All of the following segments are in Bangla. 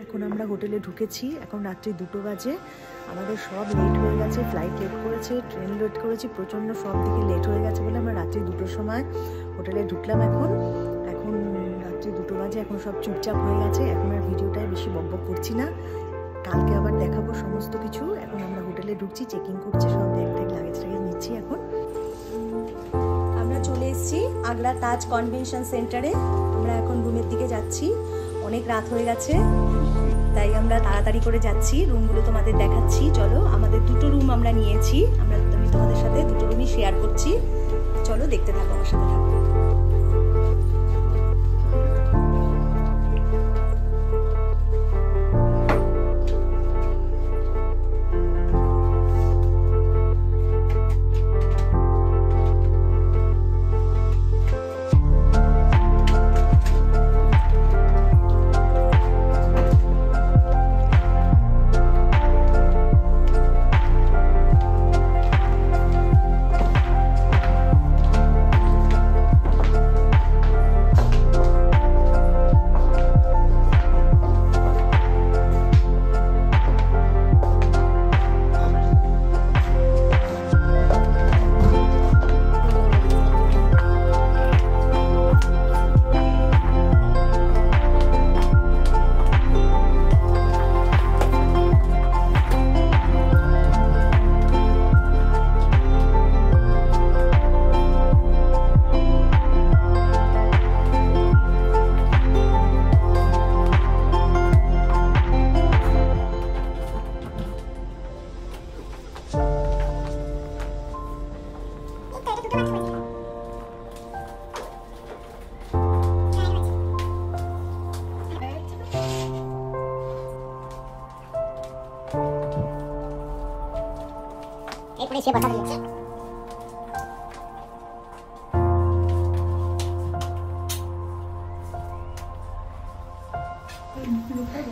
এখন আমরা হোটেলে ঢুকেছি, এখন রাত্রি 2টো বাজে। আমাদের সব লেট হয়ে গেছে, ফ্লাইট লেট করেছে, ট্রেন লেট করেছি, প্রচণ্ড সব দিকে লেট হয়ে গেছে বলে আমরা রাত্রি 2টোর সময় হোটেলে ঢুকলাম। এখন রাত্রি 2টো বাজে, এখন সব চুপচাপ হয়ে গেছে। এখন আর ভিডিওটাই বেশি বকবক করছি না, কালকে আবার দেখাবো সমস্ত কিছু। এখন আমরা হোটেলে ঢুকছি, চেকিং করছে, সব ব্যাগ লাগেজ নিচ্ছি। এখন আমরা চলে এসেছি আগ্রা তাজ কনভেনশন সেন্টারে। আমরা এখন রুমের দিকে যাচ্ছি, অনেক রাত হয়ে গেছে, তাই আমরা তাড়াতাড়ি করে যাচ্ছি। রুমগুলো তোমাদের দেখাচ্ছি, চলো। আমাদের 2টো রুম আমরা নিয়েছি, আমি তোমাদের সাথে 2টো রুমই শেয়ার করছি। চলো দেখতে থাকো, আমার সাথে থাকো।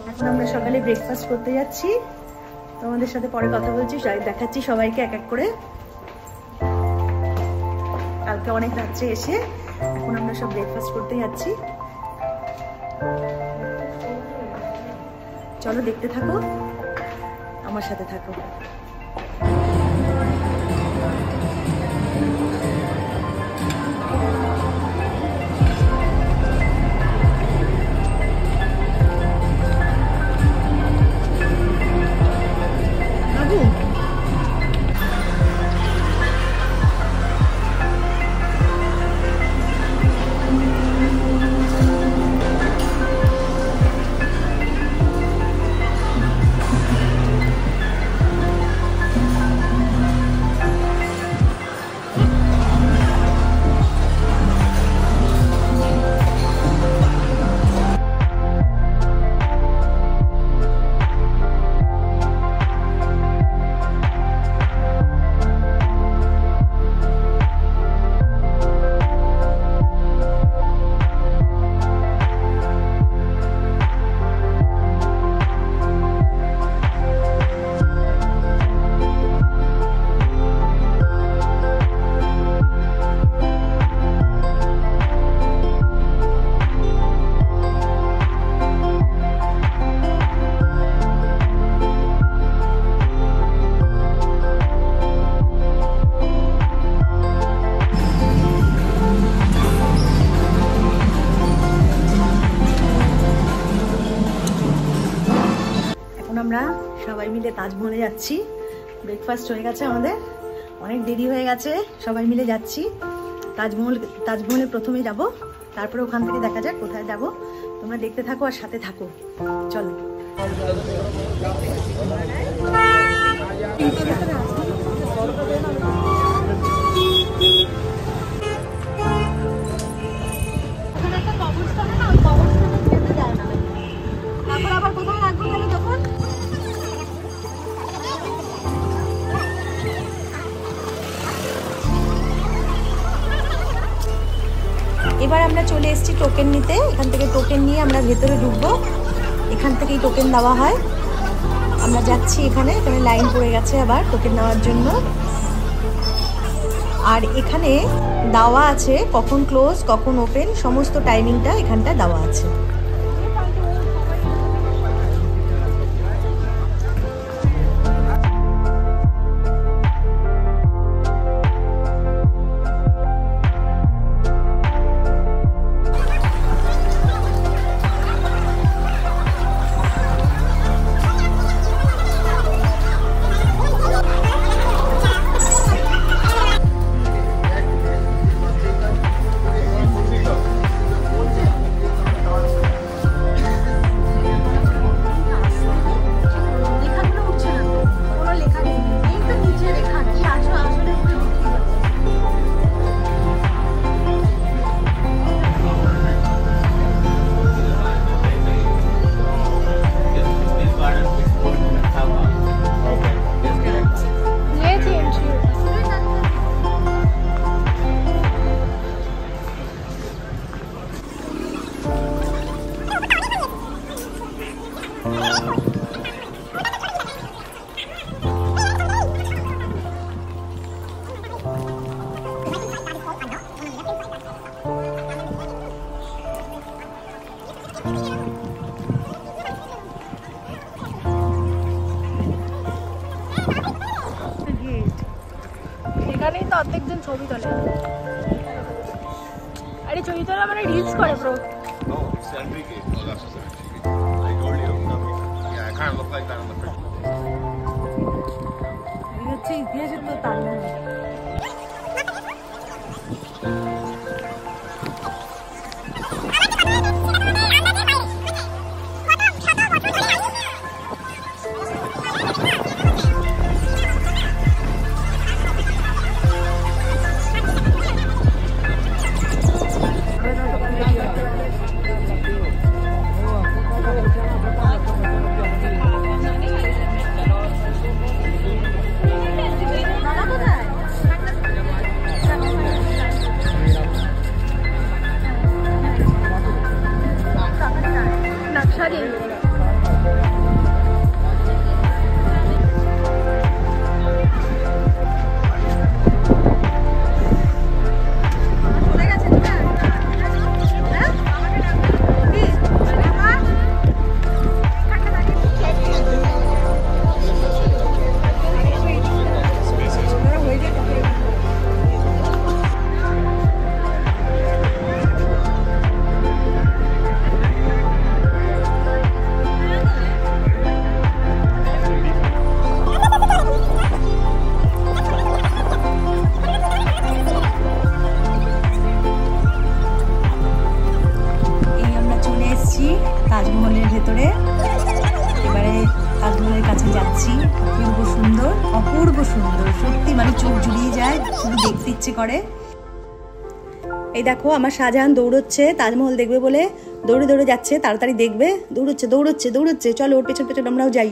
এখন আমরা সকালে ব্রেকফাস্ট করতে যাচ্ছি, তোমাদের সাথে পরে কথা বলছি, দেখাচ্ছি সবাইকে এক এক করে। কালকে অনেক রাত্রে এসে এখন আমরা সব ব্রেকফাস্ট করতে যাচ্ছি। চলো দেখতে থাকো, আমার সাথে থাকো। আমরা সবাই মিলে তাজমহলে যাচ্ছি। ব্রেকফাস্ট হয়ে গেছে আমাদের, অনেক দেরি হয়ে গেছে, সবাই মিলে যাচ্ছি তাজমহলে প্রথমে যাব, তারপরে ওখান থেকে দেখা যাক কোথায় যাব। তোমরা দেখতে থাকো আর সাথে থাকো, চলো। এবার আমরা চলে এসেছি টোকেন নিতে। এখান থেকে টোকেন নিয়ে আমরা ভেতরে ঢুকবো, এখান থেকেই টোকেন দেওয়া হয়। আমরা যাচ্ছি, এখানে লাইন পড়ে গেছে আবার টোকেন নেওয়ার জন্য। আর এখানে দেওয়া আছে কখন ক্লোজ কখন ওপেন, সমস্ত টাইমিংটা এখানটা দেওয়া আছে। এখানেই তো অর্ধেকজন ছবি তোলে। আরে ছবি তোলা মানে রিলস করে bro. No, it's Enrique. No, that's just Enrique. I told you. Yeah, I kind of look like that in the picture. এই হচ্ছে ইতিহাসের তো তাজমহল। তাজমহলের ভেতরে এবারে তাজমহলের কাছে যাচ্ছি। অপূর্ব সুন্দর সত্যি, মানে চোখ জুড়িয়ে যায়, শুধু দেখতে ইচ্ছে করে। এই দেখো আমার শাহজাহান দৌড়চ্ছে তাজমহল দেখবে বলে, দৌড়ে দৌড়ে যাচ্ছে, তাড়াতাড়ি দেখবে, দৌড়চ্ছে। চলো ওর পেছন পেছন আমরাও যাই।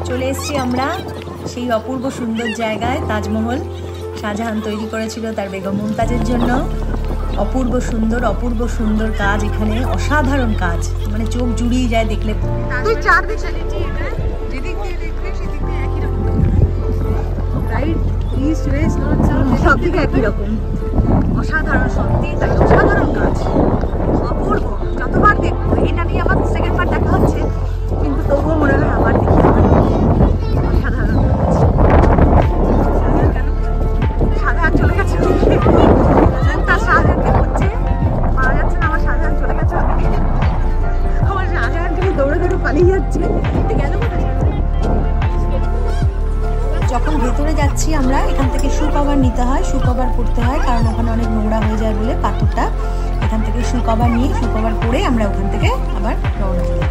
চলে এসেছি আমরা সেই অপূর্ব সুন্দর জায়গায়, তাজমহল শাহজাহান তৈরি করেছিল তার বেগম মুমতাজের জন্য। অপূর্ব সুন্দর কাজ এখানে, অসাধারণ কাজ, মানে চোখ জুড়িয়ে যায় দেখলে। তুই চারদিকে যেদিক দিয়ে দেখবে সেদিক দিয়ে একই রকম, right east West north south সব দিকে একই রকম। অসাধারণ, সত্যি তাই অসাধারণ কাজ, অপূর্ব। যতবার দেখবো, এটা নিয়ে আমার সেকেন্ড বার দেখা হচ্ছে, কিন্তু তবুও মনে হয় আবার দেখি। অসাধারণ কাজ। শাহজাহান চলে গেছে, তার শাহজাহানকে হচ্ছে পাওয়া যাচ্ছে না। আমার শাহজাহান চলে গেছে, আমার শাহজাহান থেকে দৌড়ে দৌড়ে পালিয়ে যাচ্ছে। গেল যখন ভেতরে যাচ্ছি আমরা, এখান থেকে শু কভার নিতে হয়, শু কভার পরতে হয়, কারণ ওখানে অনেক নোংরা হয়ে যায় বলে পাথরটা। এখান থেকে শু কভার নিয়ে, শু কভার পরে আমরা ওখান থেকে আবার রওনা দিই।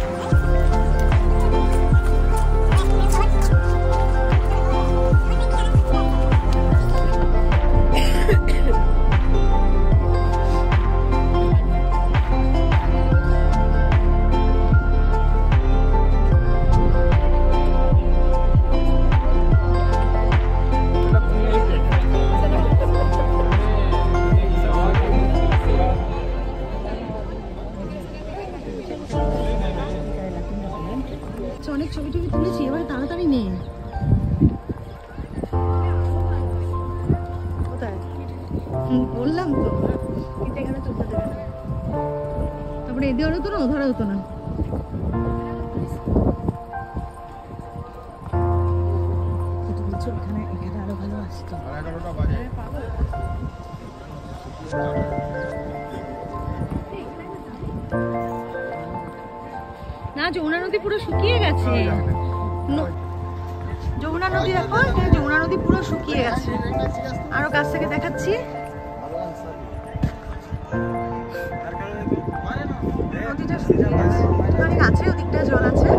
অনেক ছবি টবি তুলেছি, এবারে তাড়াতাড়ি নেই। কোথায় বললাম তো, কিন্তু এখানে তুলতে দেবে না। তারপরে এদিকে হতো না, ওধারে হতো না। এখানে আরো ভালো আসতো। না, যমুনা নদী পুরো শুকিয়ে গেছে। যমুনা নদী দেখো, যমুনা নদী পুরো শুকিয়ে গেছে। আরো কাছ থেকে দেখাচ্ছি। নদীটা শুকিয়ে গেছে, অনেক আছে, ওদিকটায় জল আছে।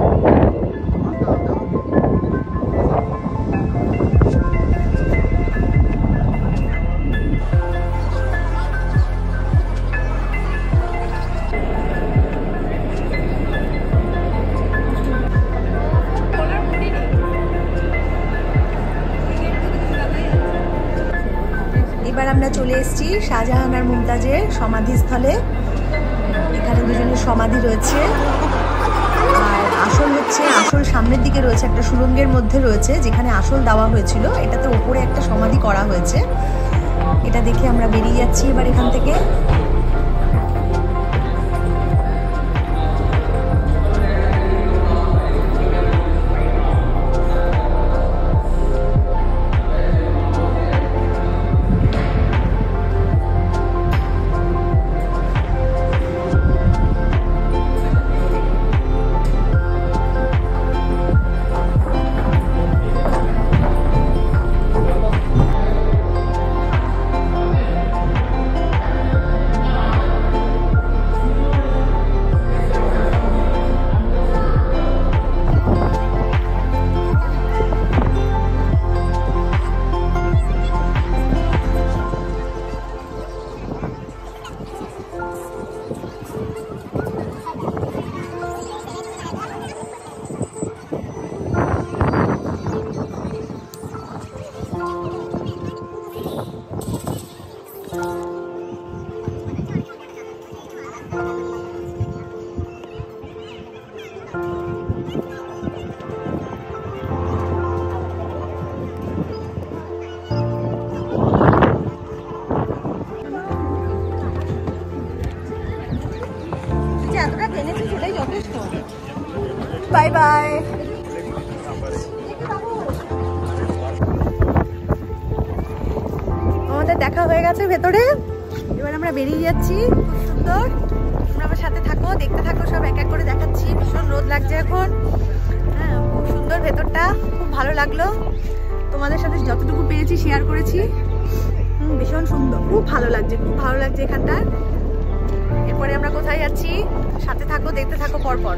এবার আমরা চলে এসেছি শাহজাহান আর মুমতাজের সমাধিস্থলে। এখানে দুজনের সমাধি রয়েছে, আর আসল সামনের দিকে রয়েছে, একটা সুড়ঙ্গের মধ্যে রয়েছে যেখানে আসল দেওয়া হয়েছিল। এটাতে ওপরে একটা সমাধি করা হয়েছে। এটা দেখে আমরা বেরিয়ে যাচ্ছি এবার এখান থেকে। Bye bye. আমাদের দেখা হয়ে গেছে ভেতরে, এবার আমরা বেরিয়ে যাচ্ছি। খুব সুন্দর, তোমরা আমার সাথে থাকো, দেখতে থাকো, সব এক এক করে দেখাচ্ছি। ভীষণ রোদ লাগছে এখন, হ্যাঁ খুব সুন্দর ভেতরটা, খুব ভালো লাগলো। তোমাদের সাথে যতটুকু পেরেছি শেয়ার করেছি। ভীষণ সুন্দর, খুব ভালো লাগছে, খুব ভালো লাগছে এখানটা। এরপরে আমরা কোথায় যাচ্ছি, সাথে থাকো, দেখতে থাকো পরপর।